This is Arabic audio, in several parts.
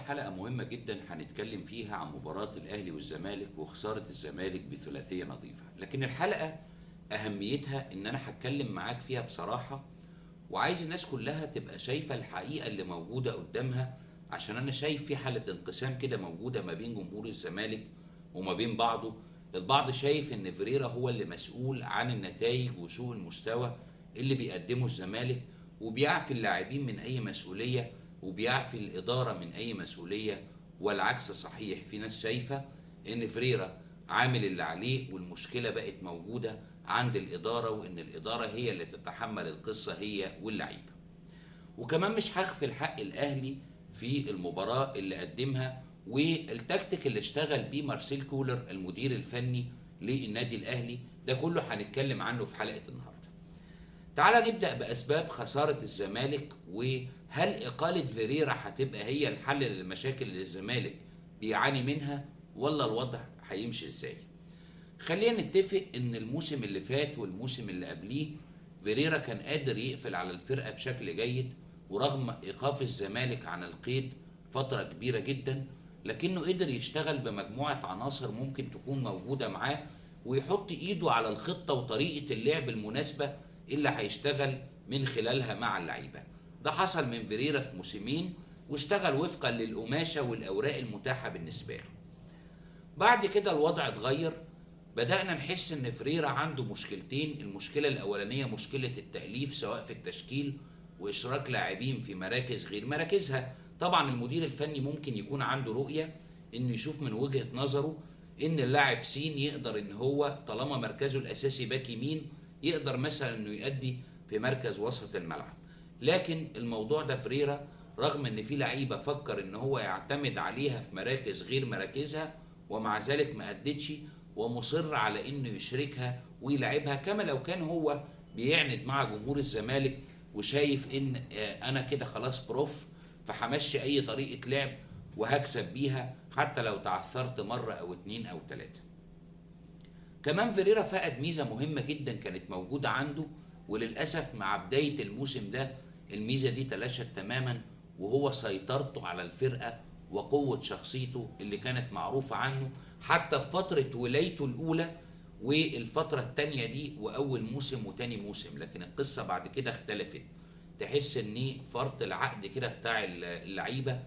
حلقة مهمة جدا هنتكلم فيها عن مباراة الأهلي والزمالك وخسارة الزمالك بثلاثية نظيفة، لكن الحلقة أهميتها إن أنا هتكلم معاك فيها بصراحة، وعايز الناس كلها تبقى شايفة الحقيقة اللي موجودة قدامها. عشان أنا شايف في حالة انقسام كده موجودة ما بين جمهور الزمالك وما بين بعضه. البعض شايف إن فيريرا هو اللي مسؤول عن النتائج وسوء المستوى اللي بيقدمه الزمالك، وبيعفي اللاعبين من أي مسؤولية وبيعفي الإدارة من أي مسؤولية. والعكس صحيح، في ناس شايفة إن فريرة عامل اللي عليه والمشكلة بقت موجودة عند الإدارة، وإن الإدارة هي اللي تتحمل القصة هي واللعيبة. وكمان مش هخفي الحق الأهلي في المباراة اللي قدمها والتكتيك اللي اشتغل بيه مارسيل كولر المدير الفني للنادي الأهلي. ده كله هنتكلم عنه في حلقة النهاردة. تعال نبدأ بأسباب خسارة الزمالك، وهل إقالة فيريرا هتبقى هي الحل للمشاكل اللي الزمالك بيعاني منها، ولا الوضع هيمشي ازاي؟ خلينا نتفق ان الموسم اللي فات والموسم اللي قبليه فيريرا كان قادر يقفل على الفرقة بشكل جيد، ورغم إيقاف الزمالك عن القيد فترة كبيرة جدا لكنه قدر يشتغل بمجموعة عناصر ممكن تكون موجودة معاه، ويحط ايده على الخطة وطريقة اللعب المناسبة اللي هيشتغل من خلالها مع اللعيبه. ده حصل من فيريرا في موسمين، واشتغل وفقا للقماشه والاوراق المتاحه بالنسبه له. بعد كده الوضع اتغير، بدأنا نحس ان فيريرا عنده مشكلتين. المشكله الاولانيه مشكله التأليف سواء في التشكيل واشراك لاعبين في مراكز غير مراكزها. طبعا المدير الفني ممكن يكون عنده رؤيه انه يشوف من وجهه نظره ان اللاعب سين يقدر ان هو طالما مركزه الاساسي باك يمين يقدر مثلا انه يؤدي في مركز وسط الملعب. لكن الموضوع ده فيريرا رغم ان في لعيبه فكر ان هو يعتمد عليها في مراكز غير مراكزها، ومع ذلك ما ادتش، ومصر على انه يشركها ويلعبها كما لو كان هو بيعند مع جمهور الزمالك، وشايف ان انا كده خلاص بروف، فهمشي اي طريقه لعب وهكسب بيها حتى لو تعثرت مره او اتنين او تلاته. كمان فيريرا فقد ميزة مهمة جدا كانت موجودة عنده، وللأسف مع بداية الموسم ده الميزة دي تلاشت تماما، وهو سيطرته على الفرقة وقوة شخصيته اللي كانت معروفة عنه حتى في فترة ولايته الأولى والفترة التانية دي وأول موسم وتاني موسم. لكن القصة بعد كده اختلفت، تحس ان فرط العقد كده بتاع اللعيبة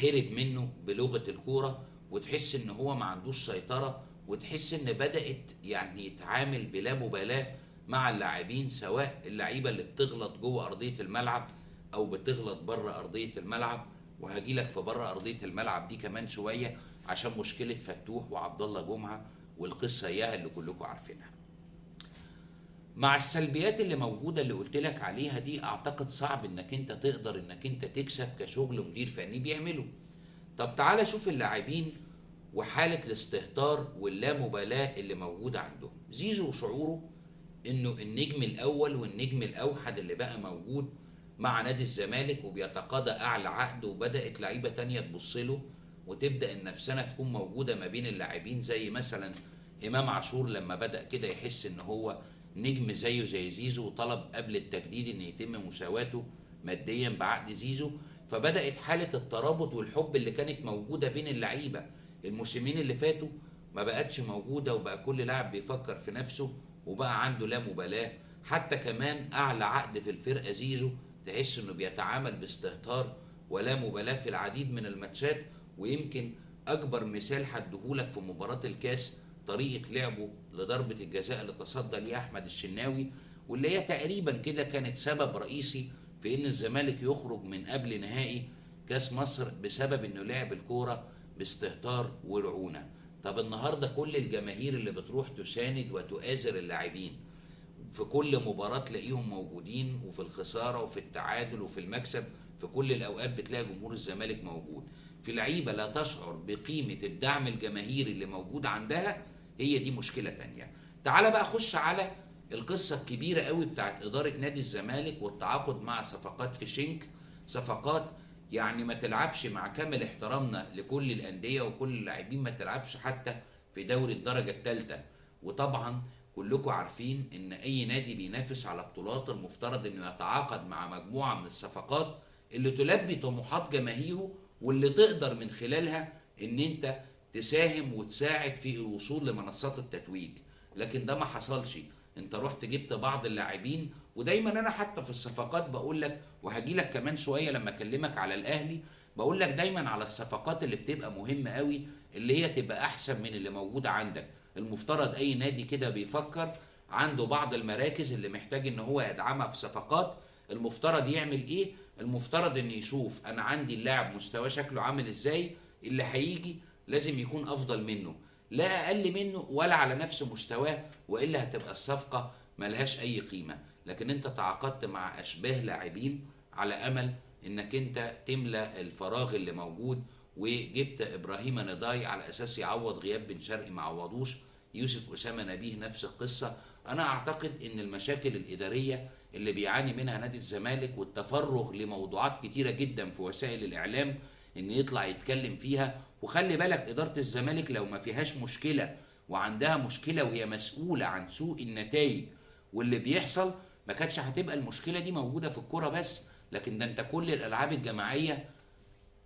هرب منه بلغة الكورة، وتحس ان هو ما عندوش سيطرة، وتحس ان بدأت يعني يتعامل بلا مبالاة مع اللاعبين، سواء اللعيبة اللي بتغلط جوه أرضية الملعب أو بتغلط بره أرضية الملعب. وهجيلك في بره أرضية الملعب دي كمان شوية عشان مشكلة فتوح وعبد الله جمعة والقصة اياها اللي كلكم عارفينها. مع السلبيات اللي موجودة اللي قلت لك عليها دي، اعتقد صعب انك انت تقدر انك انت تكسب كشغل مدير فني بيعمله. طب تعالى شوف اللاعبين وحالة الاستهتار واللامبالاة اللي موجودة عندهم. زيزو وشعوره انه النجم الاول والنجم الاوحد اللي بقى موجود مع نادي الزمالك وبيتقاضى اعلى عقد، وبدأت لعيبة تانية تبص له، وتبدأ النفسنة تكون موجودة ما بين اللاعبين، زي مثلا امام عاشور لما بدأ كده يحس ان هو نجم زيه زي زيزو، وطلب قبل التجديد ان يتم مساواته ماديا بعقد زيزو. فبدأت حالة الترابط والحب اللي كانت موجودة بين اللعيبة الموسمين اللي فاتوا ما بقتش موجودة، وبقى كل لاعب بيفكر في نفسه وبقى عنده لا مبالاة. حتى كمان أعلى عقد في الفرقة زيزو تحس إنه بيتعامل باستهتار ولا مبالاة في العديد من الماتشات. ويمكن أكبر مثال هديهولك في مباراة الكاس طريقة لعبه لضربة الجزاء اللي تصدى ليها أحمد الشناوي، واللي هي تقريبا كده كانت سبب رئيسي في إن الزمالك يخرج من قبل نهائي كاس مصر بسبب إنه لعب الكورة باستهتار ورعونة. طب النهاردة كل الجماهير اللي بتروح تساند وتؤازر اللاعبين في كل مباراة تلاقيهم موجودين، وفي الخسارة وفي التعادل وفي المكسب في كل الأوقات بتلاقي جمهور الزمالك موجود. في لعيبة لا تشعر بقيمة الدعم الجماهيري اللي موجود عندها، هي دي مشكلة تانية. تعال بقى خش على القصة الكبيرة قوي بتاعت إدارة نادي الزمالك والتعاقد مع صفقات في شنك. صفقات يعني ما تلعبش، مع كامل احترامنا لكل الأندية وكل اللاعبين، ما تلعبش حتى في دوري الدرجة الثالثة. وطبعا كلكم عارفين ان اي نادي بينافس على بطولات المفترض انه يتعاقد مع مجموعة من الصفقات اللي تلبي طموحات جماهيره واللي تقدر من خلالها ان انت تساهم وتساعد في الوصول لمنصات التتويج. لكن ده ما حصلش. انت رحت جبت بعض اللاعبين، ودايما انا حتى في الصفقات بقول لك، وهجي لك كمان شويه لما اكلمك على الاهلي، بقول لك دايما على الصفقات اللي بتبقى مهمه قوي، اللي هي تبقى احسن من اللي موجوده عندك. المفترض اي نادي كده بيفكر عنده بعض المراكز اللي محتاج ان هو يدعمها في صفقات، المفترض يعمل ايه؟ المفترض ان يشوف انا عندي اللاعب مستواه شكله عامل ازاي، اللي هيجي لازم يكون افضل منه، لا اقل منه ولا على نفس مستواه، والا هتبقى الصفقه ملهاش اي قيمه. لكن انت تعاقدت مع اشباه لاعبين على امل انك انت تملى الفراغ اللي موجود، وجبت ابراهيم نضاي على اساس يعوض غياب بن شرقي ما عوضوش، يوسف اسامه نبيه نفس القصه. انا اعتقد ان المشاكل الاداريه اللي بيعاني منها نادي الزمالك والتفرغ لموضوعات كتيره جدا في وسائل الاعلام ان يطلع يتكلم فيها، وخلي بالك اداره الزمالك لو ما فيهاش مشكله وعندها مشكله وهي مسؤوله عن سوء النتائج واللي بيحصل، ما كانتش هتبقى المشكله دي موجوده في الكوره بس. لكن ده انت كل الالعاب الجماعيه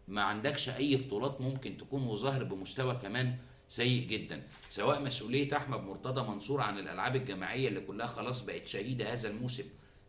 ما عندكش اي بطولات ممكن تكون، وظاهر بمستوى كمان سيء جدا. سواء مسؤوليه احمد مرتضى منصور عن الالعاب الجماعيه اللي كلها خلاص بقت شهيده هذا الموسم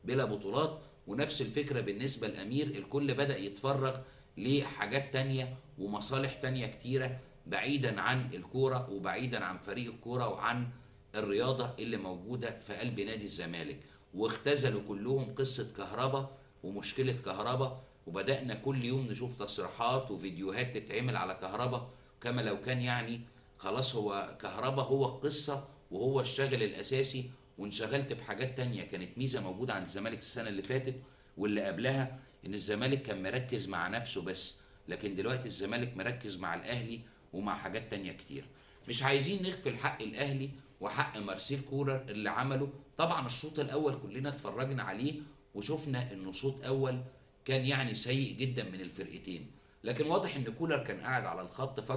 بلا بطولات، ونفس الفكره بالنسبه لامير، الكل بدا يتفرغ لحاجات تانية ومصالح تانية كتيره بعيدا عن الكوره وبعيدا عن فريق الكوره وعن الرياضه اللي موجوده في قلب نادي الزمالك. واختزلوا كلهم قصه كهربا ومشكله كهربا، وبدأنا كل يوم نشوف تصريحات وفيديوهات تتعمل على كهربا، كما لو كان يعني خلاص هو كهربا هو القصة وهو الشاغل الأساسي، وانشغلت بحاجات تانية. كانت ميزة موجودة عند الزمالك السنة اللي فاتت واللي قبلها، إن الزمالك كان مركز مع نفسه بس، لكن دلوقتي الزمالك مركز مع الأهلي ومع حاجات تانية كتير. مش عايزين نغفل حق الأهلي وحق مارسيل كولر اللي عمله. طبعا الشوط الأول كلنا اتفرجنا عليه وشفنا إنه شوط أول كان يعني سيء جدا من الفرقتين، لكن واضح ان كولر كان قاعد على الخط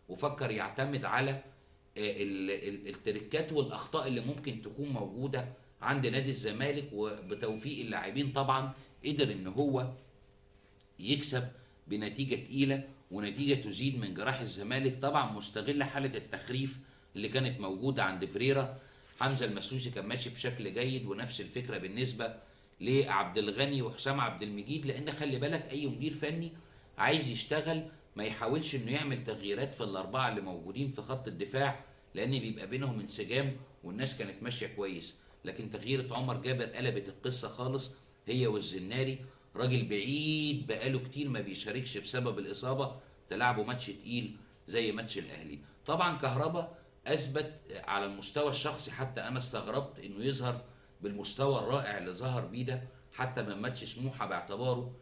وفكر يعتمد على التركات والاخطاء اللي ممكن تكون موجوده عند نادي الزمالك، وبتوفيق اللاعبين طبعا قدر ان هو يكسب بنتيجه تقيله ونتيجه تزيد من جراح الزمالك. طبعا مستغل حاله التخريف اللي كانت موجوده عند فريرة. حمزه المسلوسي كان ماشي بشكل جيد، ونفس الفكره بالنسبه لعبد الغني وحسام عبد المجيد، لان خلي بالك اي مدير فني عايز يشتغل ما يحاولش انه يعمل تغييرات في الاربعه اللي موجودين في خط الدفاع، لان بيبقى بينهم انسجام والناس كانت ماشيه كويس. لكن تغييره عمر جابر قلبت القصه خالص، هي والزناري راجل بعيد بقاله كتير ما بيشاركش بسبب الاصابه، تلعبوا ماتش تقيل زي ماتش الاهلي. طبعا كهربا اثبت على المستوى الشخصي، حتى انا استغربت انه يظهر بالمستوى الرائع اللي ظهر بيه ده حتى من ماتش سموحه، باعتباره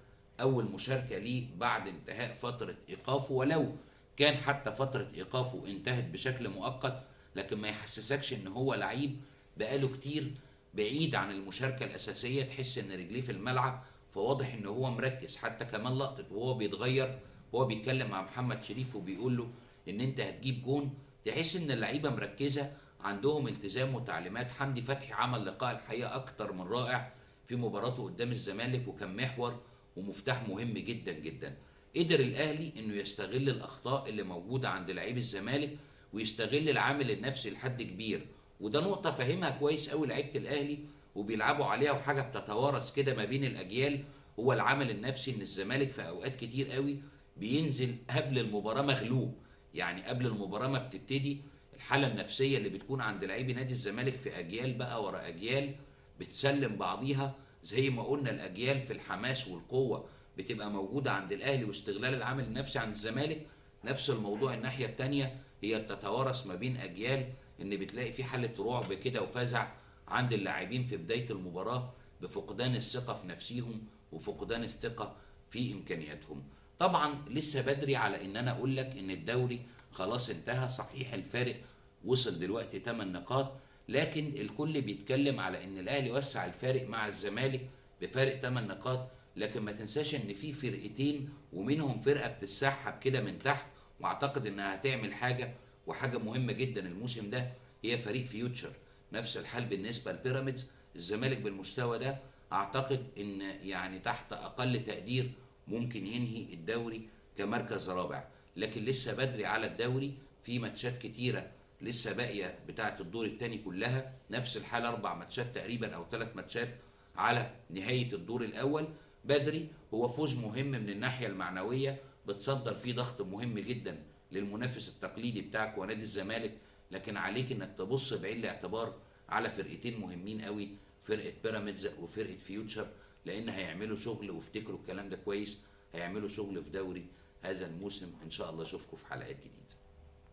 اول مشاركه ليه بعد انتهاء فتره ايقافه، ولو كان حتى فتره ايقافه انتهت بشكل مؤقت، لكن ما يحسسكش ان هو لعيب بقاله كتير بعيد عن المشاركه الاساسيه، تحس ان رجليه في الملعب، فواضح ان هو مركز. حتى كمان لقطه وهو بيتغير وهو بيتكلم مع محمد شريف وبيقول له ان انت هتجيب جون، تحس ان اللعيبه مركزه عندهم التزام وتعليمات. حمدي فتحي عمل لقاء الحقيقه اكتر من رائع في مباراته قدام الزمالك، وكان محور ومفتاح مهم جدا جدا. قدر الاهلي انه يستغل الاخطاء اللي موجوده عند لعيب الزمالك ويستغل العامل النفسي لحد كبير، وده نقطه فاهمها كويس قوي لعيبه الاهلي وبيلعبوا عليها، وحاجه بتتوارث كده ما بين الاجيال. هو العامل النفسي ان الزمالك في اوقات كتير قوي بينزل قبل المباراه مغلوب، يعني قبل المباراه ما بتبتدي الحاله النفسيه اللي بتكون عند لاعبي نادي الزمالك في اجيال بقى ورا اجيال بتسلم بعضيها، زي ما قلنا الاجيال في الحماس والقوه بتبقى موجوده عند الاهلي واستغلال العامل النفسي عند الزمالك. نفس الموضوع الناحيه الثانيه هي بتتوارث ما بين اجيال، ان بتلاقي في حاله رعب كده وفزع عند اللاعبين في بدايه المباراه بفقدان الثقه في نفسهم وفقدان الثقه في امكانياتهم. طبعا لسه بدري على ان انا اقول لك ان الدوري خلاص انتهى، صحيح الفارق وصل دلوقتي 8 نقاط، لكن الكل بيتكلم على ان الاهلي وسع الفارق مع الزمالك بفارق 8 نقاط. لكن ما تنساش ان في فرقتين ومنهم فرقه بتتسحب كده من تحت، واعتقد انها هتعمل حاجه وحاجه مهمه جدا الموسم ده، هي فريق فيوتشر. نفس الحال بالنسبه لبيراميدز. الزمالك بالمستوى ده اعتقد ان يعني تحت اقل تقدير ممكن ينهي الدوري كمركز رابع، لكن لسه بدري على الدوري، في ماتشات كتيره لسه باقيه بتاعه الدور الثاني كلها، نفس الحاله 4 ماتشات تقريبا او 3 ماتشات على نهايه الدور الاول. بدري هو فوز مهم من الناحيه المعنويه، بتصدر فيه ضغط مهم جدا للمنافس التقليدي بتاعك ونادي الزمالك، لكن عليك انك تبص بعين الاعتبار على فرقتين مهمين قوي، فرقه بيراميدز وفرقه فيوتشر، لان هيعملوا شغل، وافتكروا الكلام ده كويس، هيعملوا شغل في دوري هذا الموسم. ان شاء الله اشوفكم في حلقات جديده.